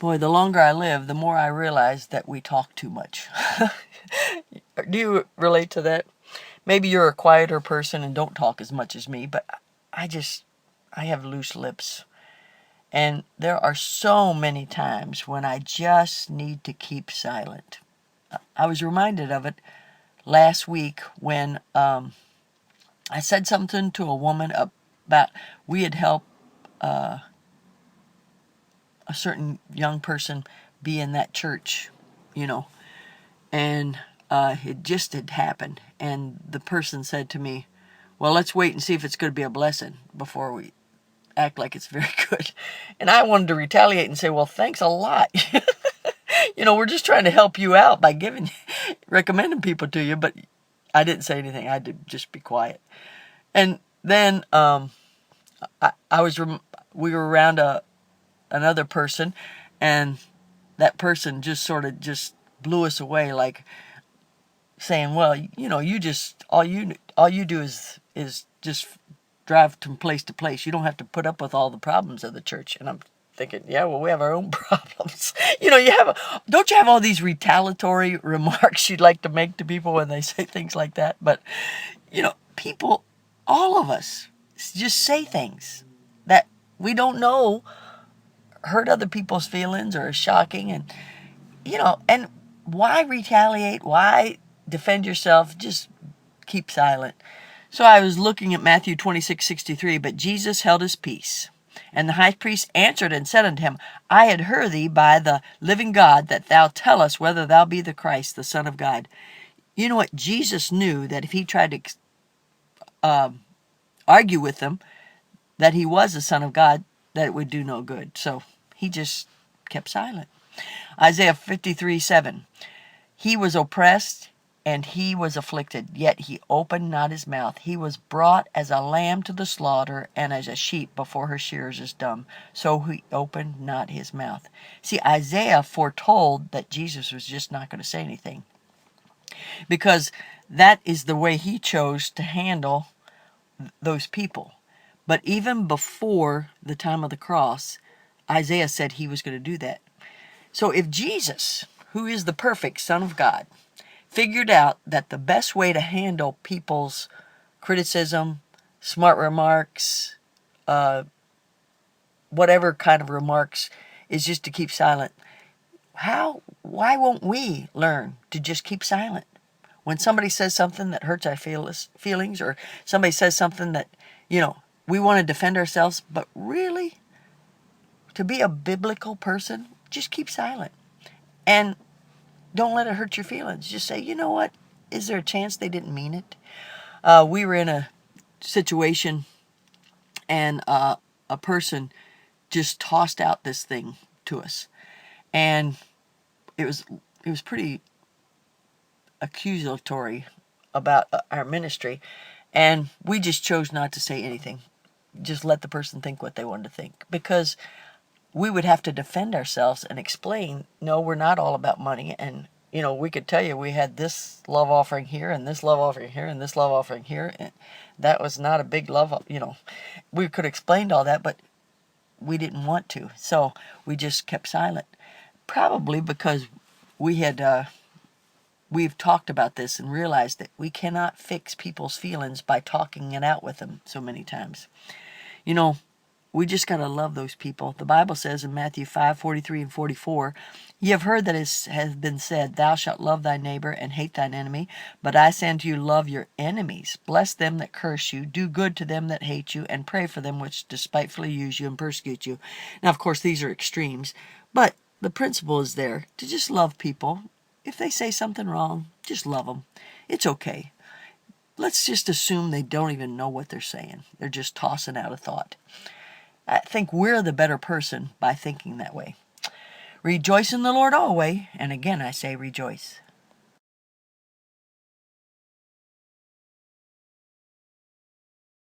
Boy, the longer I live, the more I realize that we talk too much. Do you relate to that? Maybe you're a quieter person and don't talk as much as me, but I just, I have loose lips. And there are so many times when I just need to keep silent. I was reminded of it last week when I said something to a woman about we had helped a certain young person be in that church, you know, and it just had happened. And the person said to me, well, let's wait and see if it's going to be a blessing before we act like it's very good. And I wanted to retaliate and say, well, thanks a lot. We're just trying to help you out by recommending people to you. But I didn't say anything. I had to just be quiet. And then we were around another person, and that person just sort of just blew us away, like saying, well, you just all you do is just drive from place to place. You don't have to put up with all the problems of the church. And I'm thinking, yeah, well, we have our own problems. Don't you have all these retaliatory remarks you'd like to make to people when they say things like that? But people, all of us, just say things that we don't know hurt other people's feelings or are shocking. And why retaliate? Why defend yourself? Just keep silent. So I was looking at Matthew 26:63, but Jesus held his peace. And the high priest answered and said unto him, I had heard thee by the living God that thou tell us whether thou be the Christ, the Son of God. You know what? Jesus knew that if he tried to argue with them that he was the Son of God, that it would do no good. So he just kept silent. Isaiah 53:7. He was oppressed and he was afflicted, yet he opened not his mouth. He was brought as a lamb to the slaughter, and as a sheep before her shearers is dumb. So he opened not his mouth. See, Isaiah foretold that Jesus was just not going to say anything, because that is the way he chose to handle those people. But even before the time of the cross, Isaiah said he was going to do that. So if Jesus, who is the perfect Son of God, figured out that the best way to handle people's criticism, smart remarks, whatever kind of remarks, is just to keep silent, why won't we learn to just keep silent? When somebody says something that hurts our feelings, or somebody says something that, we want to defend ourselves, but really, to be a biblical person, just keep silent. And don't let it hurt your feelings. Just say, you know what? Is there a chance they didn't mean it? We were in a situation, and a person just tossed out this thing to us, and it was pretty accusatory about our ministry, and we just chose not to say anything. Just let the person think what they wanted to think, because we would have to defend ourselves and explain, no, we're not all about money. And, we could tell you we had this love offering here and this love offering here and this love offering here. And that was not a big love, we could explain all that, but we didn't want to. So we just kept silent. Probably because we've talked about this and realized that we cannot fix people's feelings by talking it out with them so many times. We just got to love those people. The Bible says in Matthew 5:43 and 44, ye have heard that it has been said, thou shalt love thy neighbor and hate thine enemy. But I say unto you, love your enemies. Bless them that curse you. Do good to them that hate you. And pray for them which despitefully use you and persecute you. Now, of course, these are extremes. But the principle is there to just love people. If they say something wrong, just love them. It's okay. Let's just assume they don't even know what they're saying. They're just tossing out a thought. I think we're the better person by thinking that way. Rejoice in the Lord always, and again I say rejoice.